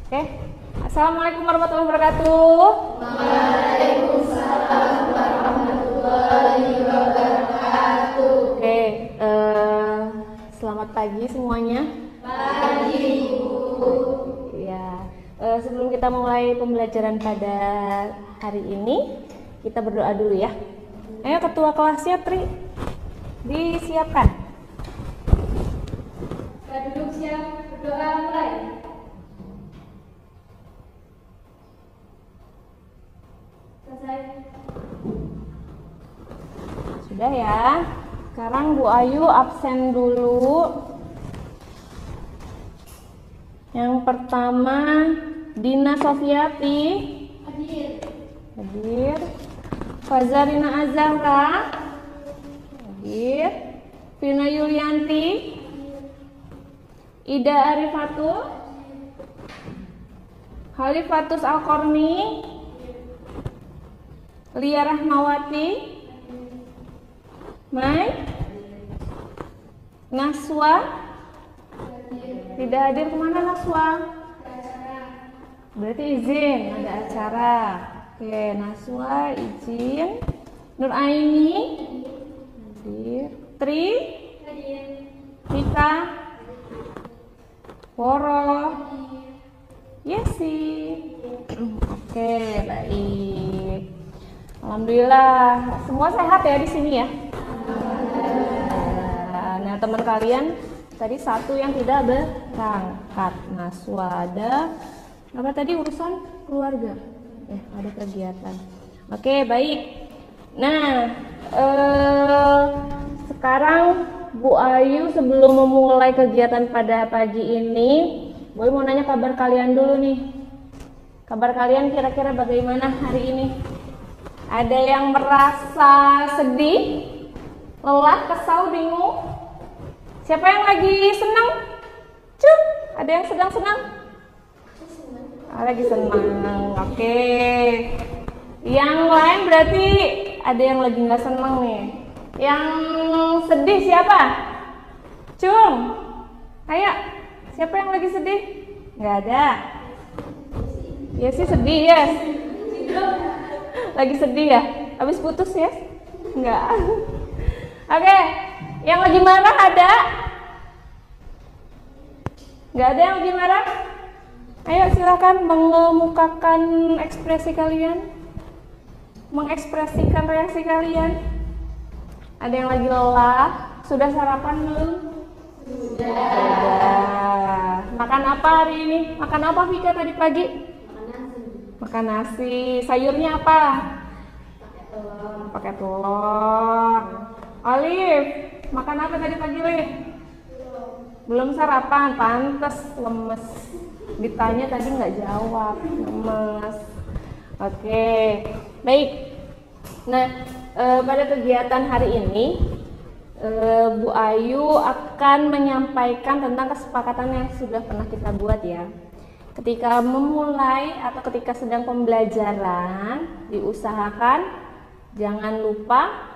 Oke. Assalamualaikum warahmatullahi wabarakatuh. Waalaikumsalam warahmatullahi wabarakatuh. Oke, selamat pagi semuanya. Pagi Ibu. Ya, sebelum kita mulai pembelajaran pada hari ini, kita berdoa dulu ya. Ayo ketua kelasnya Tri, disiapkan. Kita duduk siap, berdoa mulai. Selesai. Sudah ya. Sekarang Bu Ayu absen dulu. Yang pertama Dina Sofiati Hadir. hadir. Fazarina Azahra hadir. Vina Yulianti, Ida Arifatul, Khalifatus Al-Korni, Lia Rahmawati, Mai, Naswa, tidak hadir. Kemana Naswa? Berarti izin, ada acara. Oke, Naswa izin. Nur Aini hadir. Tri, Hadir. Tika, Woro, Yesi. Oke, baik. Alhamdulillah, semua sehat ya di sini ya. Nah, teman kalian tadi satu yang tidak berangkat, Naswa, ada apa tadi, urusan keluarga? Ada kegiatan. Oke, baik. Nah, sekarang Bu Ayu sebelum memulai kegiatan pada pagi ini, Boy mau nanya kabar kalian dulu nih. Kabar kalian kira-kira bagaimana hari ini? Ada yang merasa sedih, lelah, kesal, bingung? Siapa yang lagi senang? Cuk, ada yang sedang senang? Lagi senang, oke. Yang lain berarti ada yang lagi nggak senang nih. Yang sedih siapa? Cung, ayo. Siapa yang lagi sedih? Nggak ada. Ya sih sedih ya. Lagi sedih ya? Habis putus ya? Nggak. Oke. Yang lagi marah ada? Nggak ada yang lagi marah? Ayo silakan mengemukakan ekspresi kalian, mengekspresikan reaksi kalian. Ada yang lagi lelah? Sudah sarapan belum? Sudah. Makan apa hari ini? Makan apa Vika tadi pagi? Makan nasi. Sayurnya apa? Pakai telur. Olive, makan apa tadi pagi, Liv? Belum sarapan, pantes lemes. Ditanya tadi nggak jawab, lemes. Oke, baik. Nah, pada kegiatan hari ini, Bu Ayu akan menyampaikan tentang kesepakatan yang sudah pernah kita buat ya. Ketika memulai atau ketika sedang pembelajaran, diusahakan jangan lupa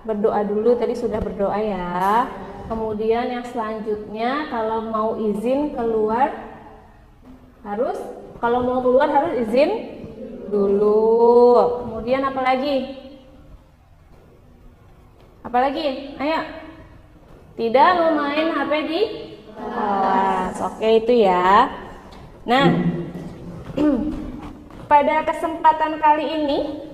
berdoa dulu. Tadi sudah berdoa ya. Kemudian yang selanjutnya kalau mau izin keluar harus izin dulu. Kemudian apa lagi? Ayo. Tidak memain HP di kelas. Oke, itu ya. Nah, pada kesempatan kali ini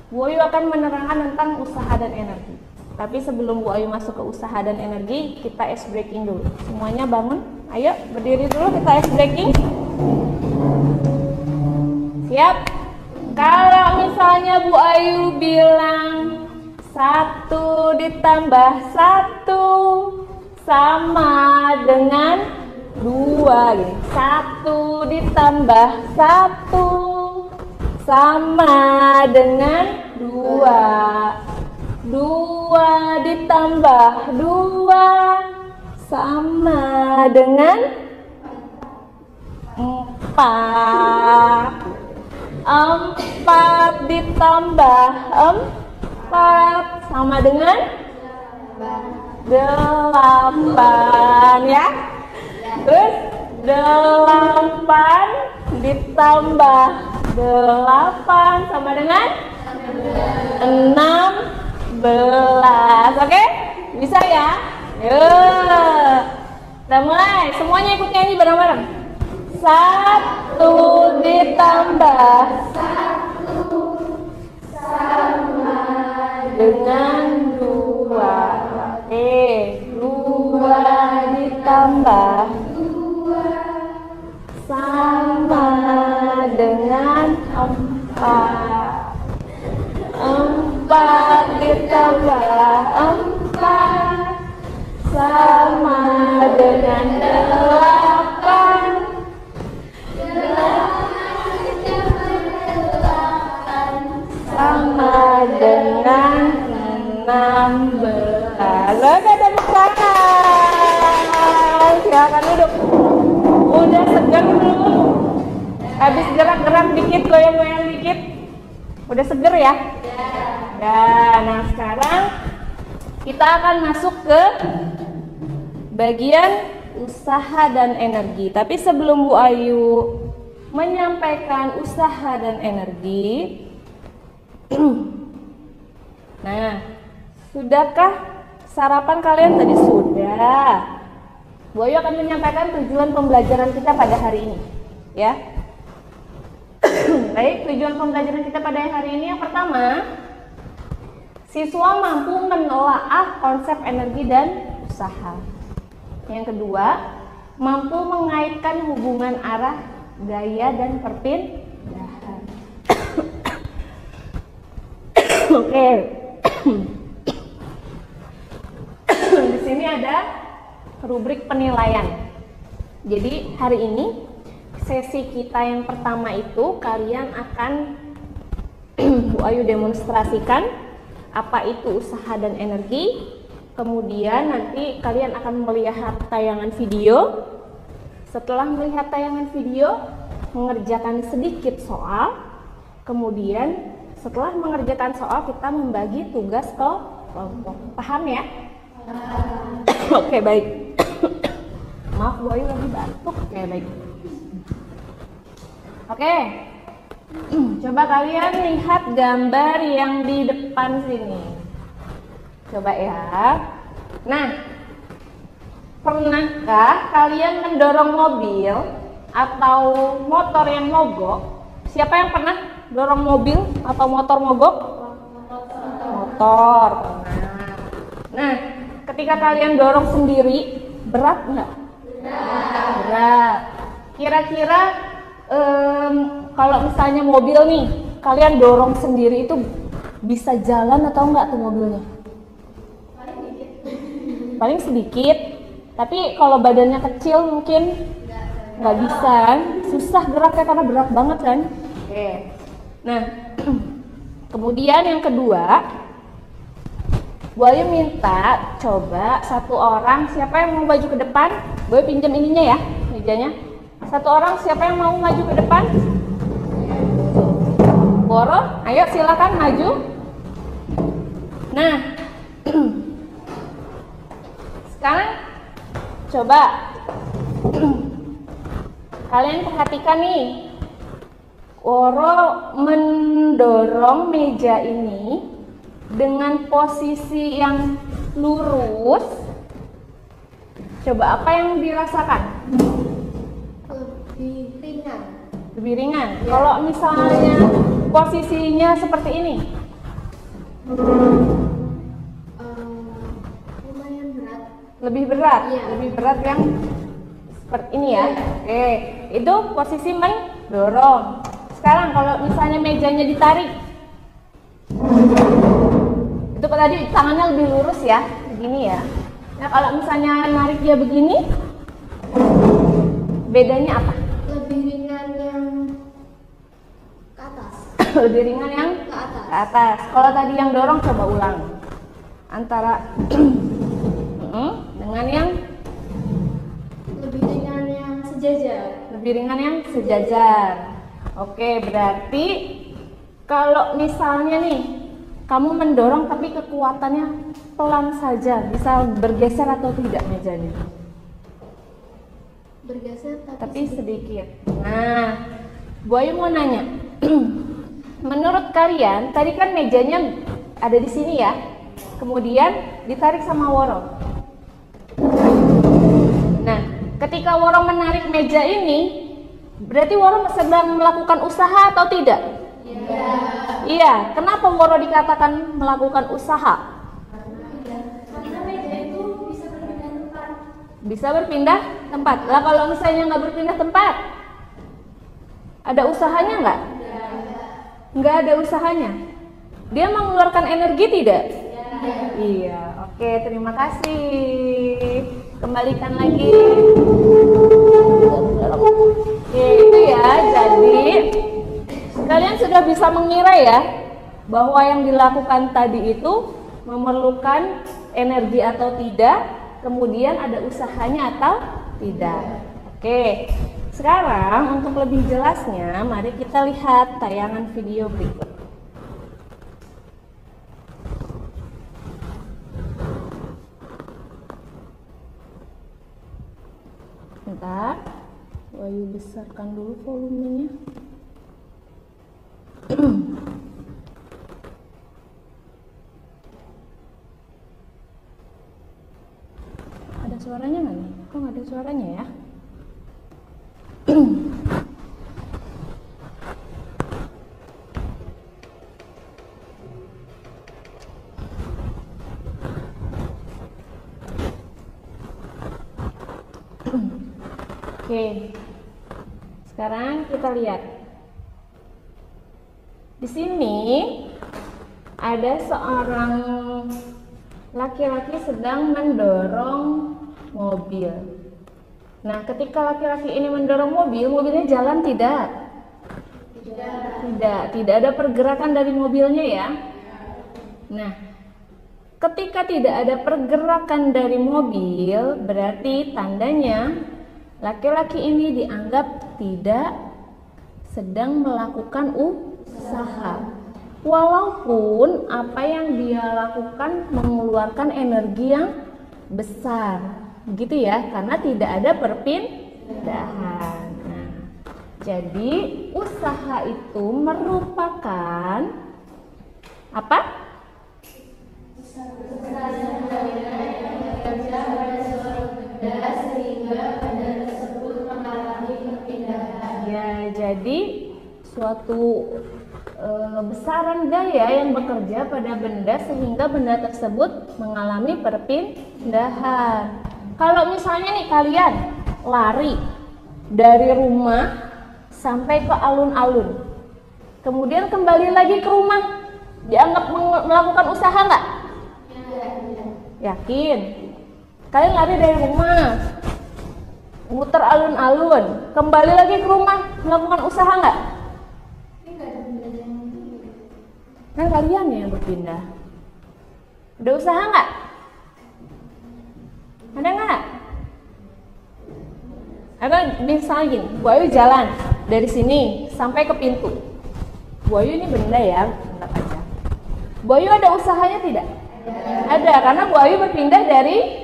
Bu Ayu akan menerangkan tentang usaha dan energi. Tapi sebelum Bu Ayu masuk ke usaha dan energi, kita ice breaking dulu. Semuanya bangun. Ayo, berdiri dulu, kita ice breaking. Siap? Kalau misalnya Bu Ayu bilang 1 ditambah 1 sama dengan 2. 1 ditambah 1 sama dengan 2. 2 ditambah 2 sama dengan 4. 4 ditambah 4 sama dengan 8 ya. Terus 8 ditambah 8 sama dengan 16. Oke? Bisa ya? Yuk. Kita mulai. Semuanya ikut nyanyi bareng-bareng. 1 ditambah 1 sama dengan 2. Oke. 2 ditambah 2 sama dengan 4. 4 ditambah 4 sama dengan 8. 8 sama dengan 16. Oke, tepuk tangan. Silakan duduk. Udah segar belum? Habis gerak-gerak dikit, goyang-goyang dikit. Udah seger ya? Ya. Nah sekarang kita akan masuk ke bagian usaha dan energi. Tapi sebelum Bu Ayu menyampaikan usaha dan energi, nah, sudahkah sarapan kalian tadi? Sudah. Bu Ayu akan menyampaikan tujuan pembelajaran kita pada hari ini, ya. Baik, tujuan pembelajaran kita pada hari ini yang pertama, siswa mampu menelaah konsep energi dan usaha. Yang kedua, mampu mengaitkan hubungan arah, gaya, dan perpindahan. Oke. Di sini ada rubrik penilaian. Jadi hari ini sesi kita yang pertama itu kalian akan Bu Ayu demonstrasikan apa itu usaha dan energi. Kemudian nanti kalian akan melihat tayangan video. Setelah melihat tayangan video, mengerjakan sedikit soal. Kemudian setelah mengerjakan soal, kita membagi tugas ke kelompok. Paham ya? Oke, baik. Maaf, Bu Ayu lagi batuk. Oke, baik. Oke. Coba kalian lihat gambar yang di depan sini. Coba ya. Nah, pernahkah kalian mendorong mobil atau motor yang mogok? Siapa yang pernah dorong mobil atau motor mogok? Motor. Nah, ketika kalian dorong sendiri, berat nggak? Berat. Kira-kira kalau misalnya mobil nih, kalian dorong sendiri itu bisa jalan atau enggak tuh mobilnya? Paling sedikit. Tapi kalau badannya kecil mungkin nggak bisa kan? Susah geraknya karena berat banget kan? Oke. Nah, kemudian yang kedua, Bu Ayu minta coba satu orang, siapa yang mau maju ke depan? Bu Ayu pinjam ininya ya, mejanya. Satu orang, siapa yang mau maju ke depan? Boro, ayo silakan maju. Nah, sekarang coba kalian perhatikan nih. Boro mendorong meja ini dengan posisi yang lurus. Coba apa yang dirasakan? Lebih ringan. Lebih ringan. Ya. Kalau misalnya posisinya seperti ini, lumayan berat. lebih berat. Ya. Lebih berat yang seperti ini ya. Oke, itu posisi mendorong. Sekarang kalau misalnya mejanya ditarik, itu tadi tangannya lebih lurus ya, begini ya. Nah kalau misalnya narik dia begini, bedanya apa? Lebih ringan yang ke atas. Lebih ringan yang Ke atas. ke atas. Kalau tadi yang dorong, coba ulang. Antara dengan yang Lebih ringan yang sejajar. lebih ringan yang sejajar. Oke, berarti kalau misalnya nih kamu mendorong tapi kekuatannya pelan saja, bisa bergeser atau tidak mejanya? Bergeser tapi sedikit. Nah, Bu Ayu mau nanya. Menurut kalian, tadi kan mejanya ada di sini ya. Kemudian ditarik sama Woro. Nah, ketika Woro menarik meja ini, berarti Woro sedang melakukan usaha atau tidak? Iya. Iya, kenapa Woro dikatakan melakukan usaha? karena meja itu bisa berpindah tempat. Bisa berpindah tempat. Lah kalau misalnya nggak berpindah tempat, ada usahanya nggak? Nggak ada usahanya. Dia mengeluarkan energi tidak? Iya. Oke, terima kasih. Kembalikan lagi. Oke, itu ya. Jadi kalian sudah bisa mengira ya bahwa yang dilakukan tadi itu memerlukan energi atau tidak, kemudian ada usahanya atau tidak. Oke, sekarang untuk lebih jelasnya, mari kita lihat tayangan video berikut. Bentar, Wayu besarkan dulu volumenya. Ada suaranya nggak nih? Kok nggak ada suaranya ya? Oke, sekarang kita lihat. Di sini ada seorang laki-laki sedang mendorong mobil. Nah, ketika laki-laki ini mendorong mobil, mobilnya jalan tidak? Tidak ada pergerakan dari mobilnya ya. Nah, ketika tidak ada pergerakan dari mobil, berarti tandanya laki-laki ini dianggap tidak sedang melakukan usaha. Walaupun apa yang dia lakukan mengeluarkan energi yang besar, begitu ya, karena tidak ada perpindahan. Nah, jadi usaha itu merupakan apa? Ya, jadi suatu besaran daya yang bekerja pada benda sehingga benda tersebut mengalami perpindahan. Kalau misalnya nih kalian lari dari rumah sampai ke alun-alun, kemudian kembali lagi ke rumah, dianggap melakukan usaha nggak? Yakin? Kalian lari dari rumah, muter alun-alun, kembali lagi ke rumah, melakukan usaha nggak? Kan kalian yang berpindah. Ada usaha nggak? Ada nggak? Atau misalnya gini, Bu Ayu jalan dari sini sampai ke pintu. Bu Ayu ini benda ya, anggap aja. Bu Ayu ada usahanya tidak? Ada, karena Bu Ayu berpindah dari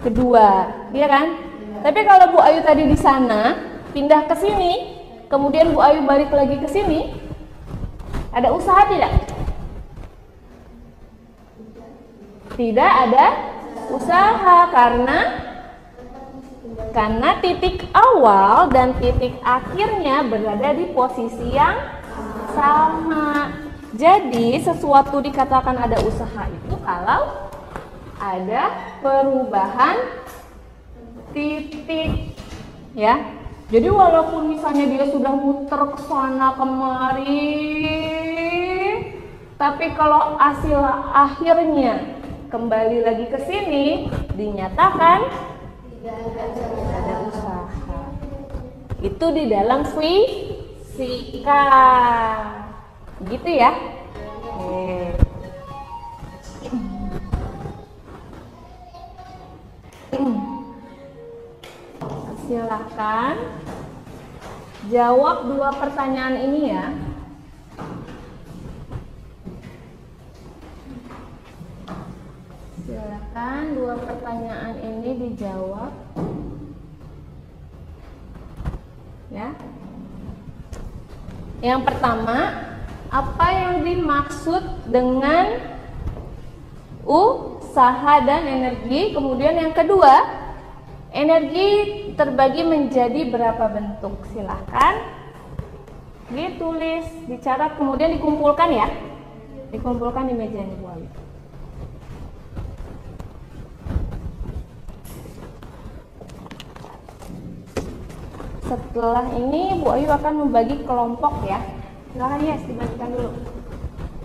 kedua, iya kan? Tapi kalau Bu Ayu tadi di sana, pindah ke sini, kemudian Bu Ayu balik lagi ke sini, ada usaha tidak? Tidak ada usaha karena titik awal dan titik akhirnya berada di posisi yang sama. Jadi sesuatu dikatakan ada usaha itu kalau ada perubahan titik, ya. Jadi walaupun misalnya dia sudah muter ke sana kemari, tapi kalau hasil akhirnya kembali lagi ke sini, dinyatakan tidak ada usaha. Itu di dalam fisika, gitu ya. Oke. Silahkan jawab dua pertanyaan ini ya. Silahkan dua pertanyaan ini dijawab. Ya. Yang pertama, apa yang dimaksud dengan usaha dan energi? Kemudian yang kedua, energi terbagi menjadi berapa bentuk? Silahkan ditulis, dicatat, kemudian dikumpulkan ya. Dikumpulkan di meja ini, Bu Ayu. Setelah ini Bu Ayu akan membagi kelompok ya. Silahkan ya, dibagikan dulu.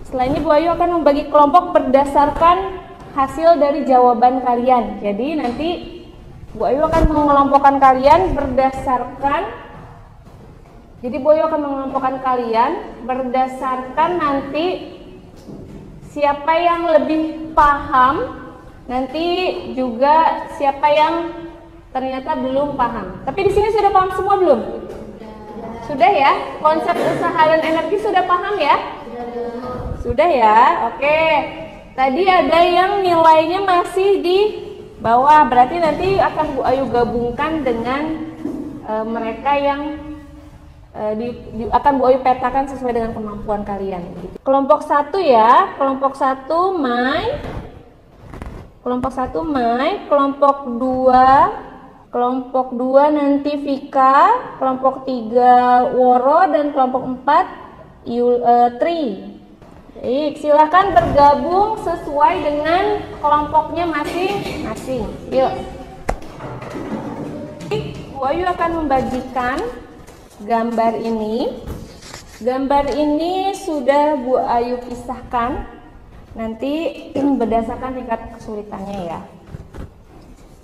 Setelah ini Bu Ayu akan membagi kelompok berdasarkan hasil dari jawaban kalian. Jadi nanti Bu Ayu akan mengelompokkan kalian berdasarkan nanti siapa yang lebih paham, nanti juga siapa yang ternyata belum paham. Tapi di sini sudah paham semua belum? Sudah ya? Konsep usaha dan energi sudah paham ya? Sudah ya? Oke. Tadi ada yang nilainya masih di bawah, berarti nanti akan Bu Ayu gabungkan dengan mereka yang akan Bu Ayu petakan sesuai dengan kemampuan kalian. Kelompok 1 ya, kelompok 1 Mai, kelompok 2 nanti Vika, kelompok 3 Woro, dan kelompok 4 Tri. Baik, silahkan bergabung sesuai dengan kelompoknya masing-masing. Yuk. Bu Ayu akan membagikan gambar ini. Gambar ini sudah Bu Ayu pisahkan. Nanti berdasarkan tingkat kesulitannya ya.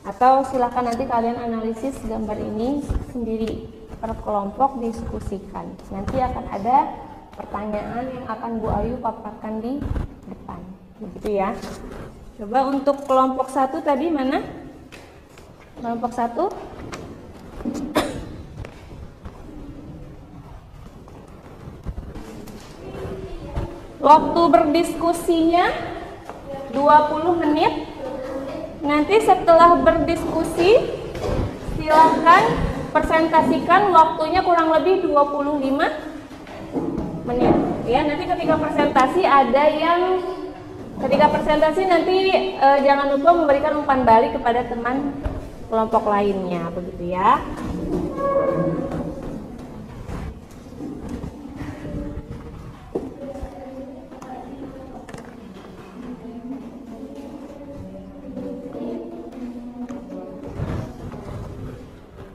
Atau silahkan nanti kalian analisis gambar ini sendiri per kelompok, diskusikan. Nanti akan ada pertanyaan yang akan Bu Ayu paparkan di depan, begitu ya. Coba untuk kelompok 1 tadi mana? Kelompok 1. Waktu berdiskusinya 20 menit. Nanti setelah berdiskusi silahkan presentasikan, waktunya kurang lebih 25 menit ya. Nanti ketika presentasi nanti jangan lupa memberikan umpan balik kepada teman kelompok lainnya, begitu ya.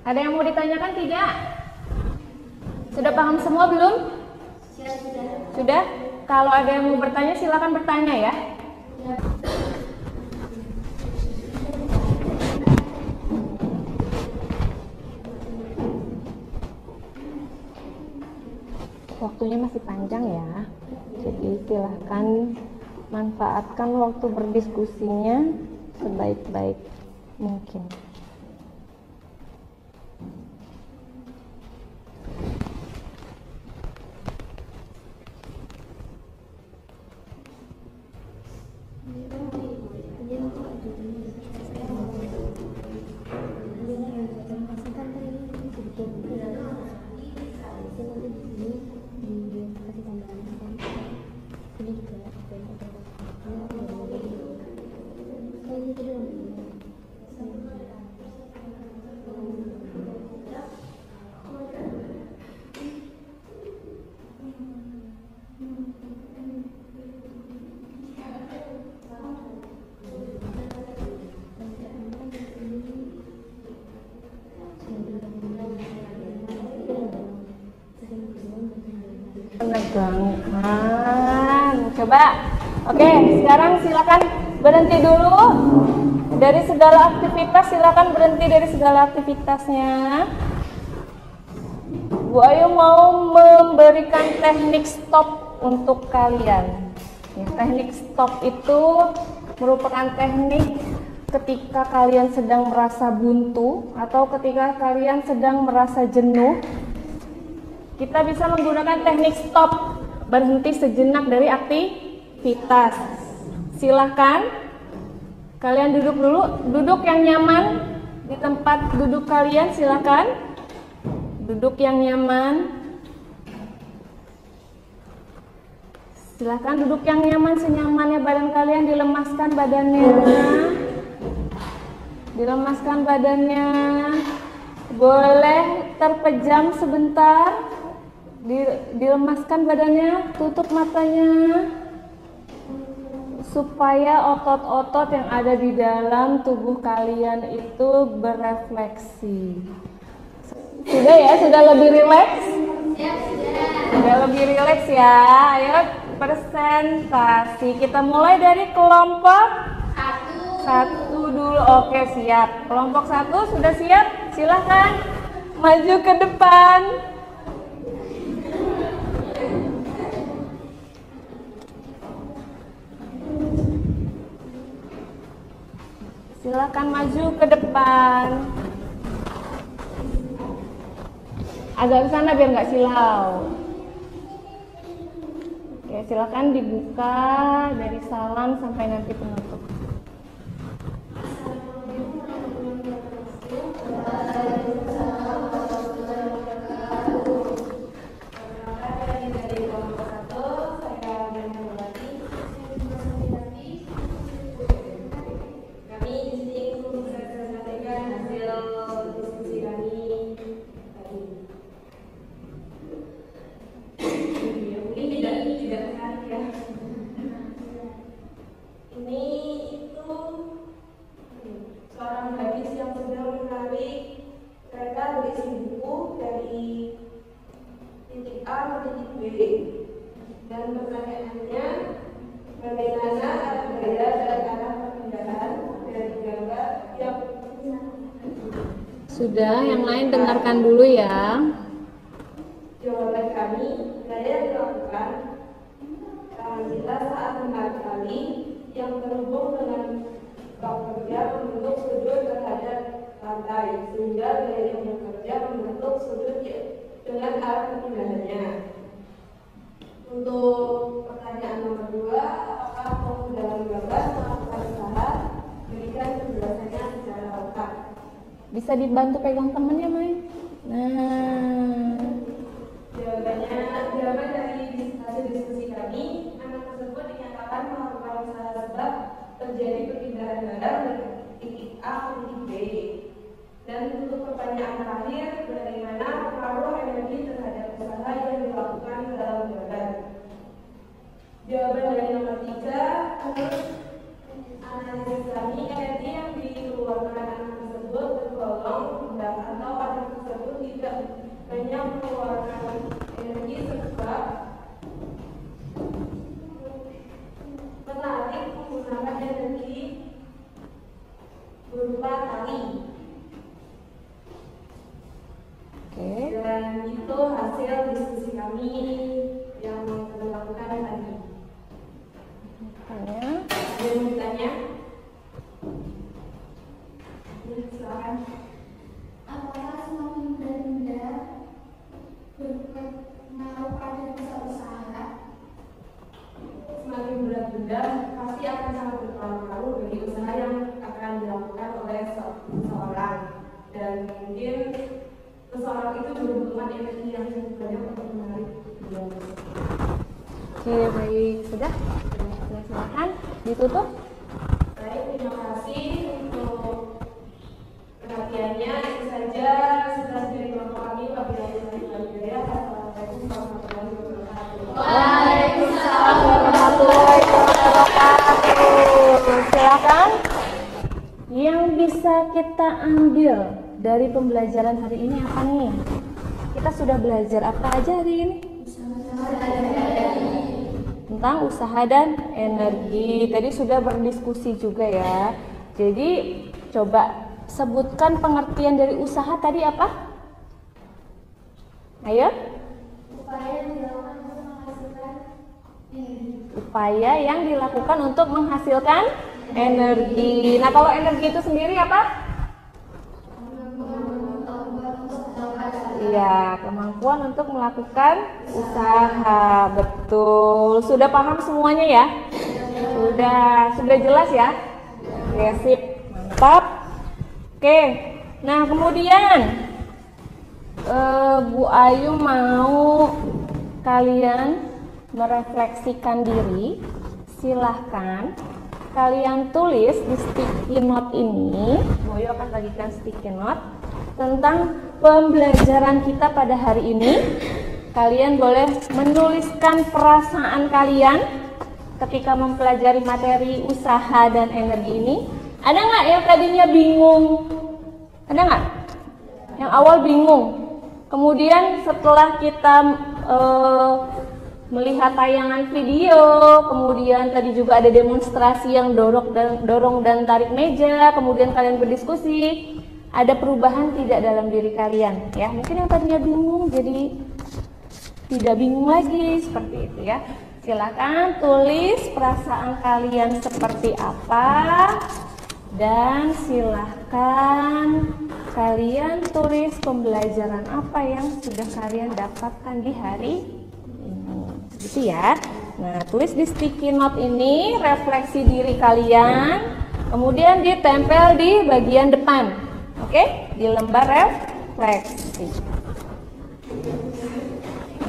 Ada yang mau ditanyakan tidak? Sudah paham semua belum? Sudah? Kalau ada yang mau bertanya silakan bertanya ya. Waktunya masih panjang ya. Jadi silahkan manfaatkan waktu berdiskusinya sebaik-baik mungkin. Menegangkan. Coba. Oke, sekarang silakan berhenti dulu dari segala aktivitas. Silakan berhenti dari segala aktivitasnya. Bu Ayu mau memberikan teknik stop untuk kalian. Ya, teknik stop itu merupakan teknik ketika kalian sedang merasa buntu atau ketika kalian sedang merasa jenuh. Kita bisa menggunakan teknik stop, berhenti sejenak dari aktivitas. Silahkan kalian duduk dulu, duduk yang nyaman, Di tempat duduk kalian silakan duduk yang nyaman. Silakan duduk yang nyaman, senyamannya badan kalian, dilemaskan badannya. Dilemaskan badannya. Boleh terpejam sebentar. Dilemaskan badannya, tutup matanya. Supaya otot-otot yang ada di dalam tubuh kalian itu berefleksi. Sudah ya? Sudah lebih rileks? Ya, sudah. Sudah lebih rileks ya. Ayo presentasi. Kita mulai dari kelompok satu dulu. Oke, siap. Kelompok satu sudah siap? Silahkan maju ke depan. Silakan maju ke depan. Agak ke sana biar nggak silau. Oke, silakan dibuka dari salam sampai nanti penutup. Dan pertanyaannya, bagaimana arah gaya dan arah perpindahan dari gambar yang Sudah, yang lain dengarkan dulu ya. jawaban kami, gaya dilakukan bila saat menarik tali yang terhubung dengan bak kerja membentuk sudut terhadap lantai, sehingga gaya yang bekerja membentuk sudut dengan arah perpindahannya. Untuk pertanyaan nomor 2, apakah fokus dalam gambar melakukan usaha? Berikan penjelasannya secara lengkap. Bisa dibantu pegang temennya, Mai. Nah, Jawaban dari hasil diskusi kami, anak tersebut dinyatakan melakukan usaha sebab terjadi perpindahan barang dari titik A ke titik B. Dan untuk pertanyaan terakhir, bagaimana pengaruh energi terhadap usaha yang dilakukan dalam gambar? Jawaban dari nomor 3, menurut analisis kami, energi yang dikeluarkan anak tersebut tergolong rendah atau anak tersebut tidak banyak mengeluarkan energi sebab menarik menggunakan energi berupa tali. oke. Dan itu hasil diskusi kami yang kami lakukan tadi. Tanya. Ada yang mau ditanya? Ya, silakan. Apakah semakin benda berpengaruh pada usaha? Semakin berat benda pasti akan sangat berpengaruh bagi usaha yang akan dilakukan oleh seseorang, dan mungkin seseorang itu membutuhkan energi yang cukup banyak untuk menarik dia. Oke, baik. Sudah? Silakan ditutup. Baik, terima kasih untuk perhatiannya. Itu saja setelah dari kelompok kami. Wabillahi taufiq wal hidayah. Assalamualaikum warahmatullahi wabarakatuh. Waalaikumsalam warahmatullahi wabarakatuh. Silakan. Yang bisa kita ambil dari pembelajaran hari ini apa nih? Kita sudah belajar apa aja hari ini? Tentang usaha dan energi. Tadi sudah berdiskusi juga ya. Jadi coba sebutkan pengertian dari usaha tadi apa? Ayo. Upaya yang dilakukan untuk menghasilkan energi. Nah, kalau energi itu sendiri apa? Iya, kemampuan untuk melakukan usaha. Betul. Sudah paham semuanya ya? Sudah jelas ya? Oke, sip. Mantap. Oke. Nah, kemudian Bu Ayu mau kalian merefleksikan diri. Silahkan kalian tulis di sticky note ini. Bu Ayu akan bagikan sticky note tentang pembelajaran kita pada hari ini. Kalian boleh menuliskan perasaan kalian ketika mempelajari materi usaha dan energi ini. Ada nggak yang tadinya bingung? Ada nggak? Yang awal bingung. Kemudian setelah kita melihat tayangan video, kemudian tadi juga ada demonstrasi yang dorong dan tarik meja, kemudian kalian berdiskusi, ada perubahan tidak dalam diri kalian? Ya, mungkin yang tadinya bingung jadi tidak bingung lagi, seperti itu ya. Silakan tulis perasaan kalian seperti apa, dan silakan kalian tulis pembelajaran apa yang sudah kalian dapatkan di hari ini, gitu ya. Nah, tulis di sticky note ini refleksi diri kalian, kemudian ditempel di bagian depan, oke? Di lembar refleksi.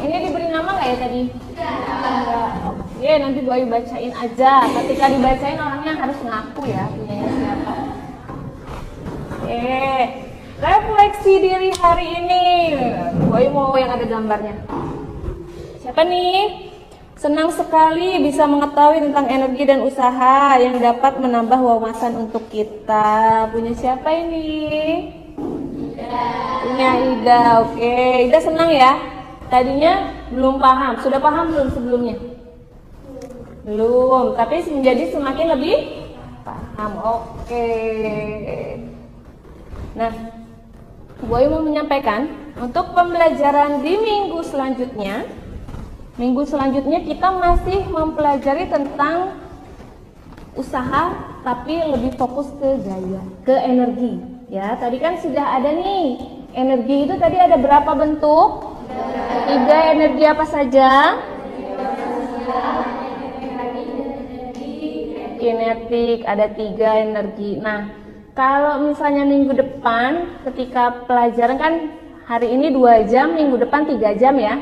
Ini diberi nama nggak ya tadi? Enggak. Oke, nanti Bu Ayu bacain aja. Ketika dibacain orangnya harus ngaku ya punyanya siapa. Oke, refleksi diri hari ini. Bu Ayu mau yang ada gambarnya. Siapa nih? Senang sekali bisa mengetahui tentang energi dan usaha yang dapat menambah wawasan untuk kita. Punya siapa ini? Ida. Punya Ida. Oke, Ida senang ya? Tadinya belum paham, sudah paham belum sebelumnya? Belum, tapi menjadi semakin lebih paham. Oke. Nah, Bu Ayu mau menyampaikan untuk pembelajaran di minggu selanjutnya. Minggu selanjutnya kita masih mempelajari tentang usaha, tapi lebih fokus ke gaya, ke energi. Ya, tadi kan sudah ada nih. Energi itu tadi ada berapa bentuk? 3 energi apa saja? Kinetik, ada 3 energi. Nah, kalau misalnya minggu depan ketika pelajaran kan hari ini 2 jam, minggu depan 3 jam ya.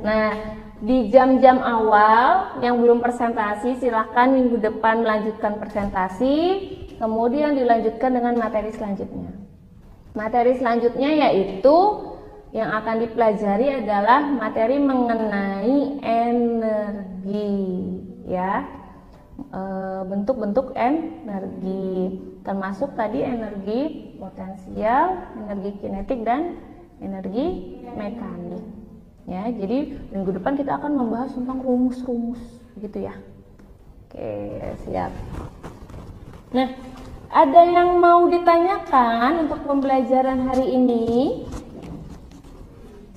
Nah, di jam-jam awal yang belum presentasi silahkan minggu depan melanjutkan presentasi, kemudian dilanjutkan dengan materi selanjutnya. Materi selanjutnya yaitu yang akan dipelajari adalah materi mengenai energi ya, bentuk-bentuk energi, termasuk tadi energi potensial, energi kinetik, dan energi mekanik ya. Jadi minggu depan kita akan membahas tentang rumus-rumus gitu ya. Oke, siap. Nah, ada yang mau ditanyakan untuk pembelajaran hari ini?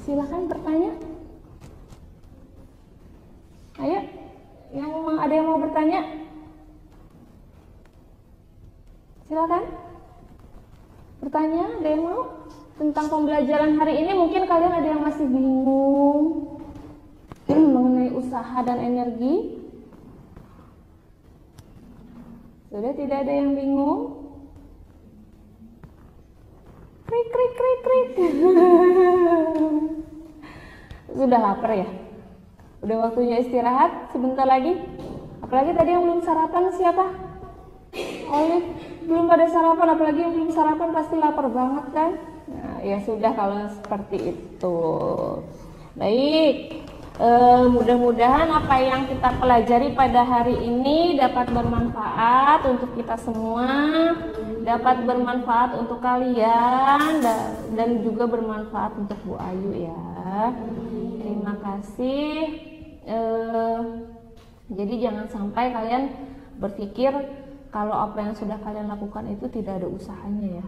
Silakan bertanya. Ayo, ada yang mau bertanya? Silakan bertanya. Ada yang mau tentang pembelajaran hari ini? Mungkin kalian ada yang masih bingung mengenai usaha dan energi. Sudah tidak ada yang bingung? Krik krik krik krik. Sudah lapar ya? Udah waktunya istirahat sebentar lagi. Apalagi tadi yang belum sarapan siapa? Olive belum pada sarapan, apalagi yang belum sarapan pasti lapar banget kan? Nah, ya sudah kalau seperti itu. Baik. Mudah-mudahan apa yang kita pelajari pada hari ini dapat bermanfaat untuk kita semua, dapat bermanfaat untuk kalian, dan juga bermanfaat untuk Bu Ayu ya. Terima kasih. Jadi jangan sampai kalian berpikir kalau apa yang sudah kalian lakukan itu tidak ada usahanya ya.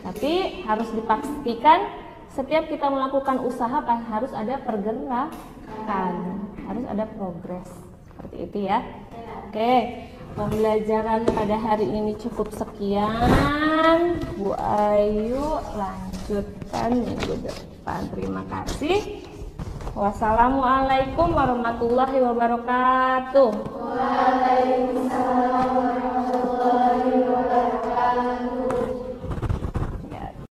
Tapi harus dipastikan setiap kita melakukan usaha harus ada pergerakan, harus ada progres, seperti itu ya. Oke, pembelajaran pada hari ini cukup sekian. Bu Ayu lanjutkan minggu depan. Terima kasih. Wassalamualaikum warahmatullahi wabarakatuh. Waalaikumsalam.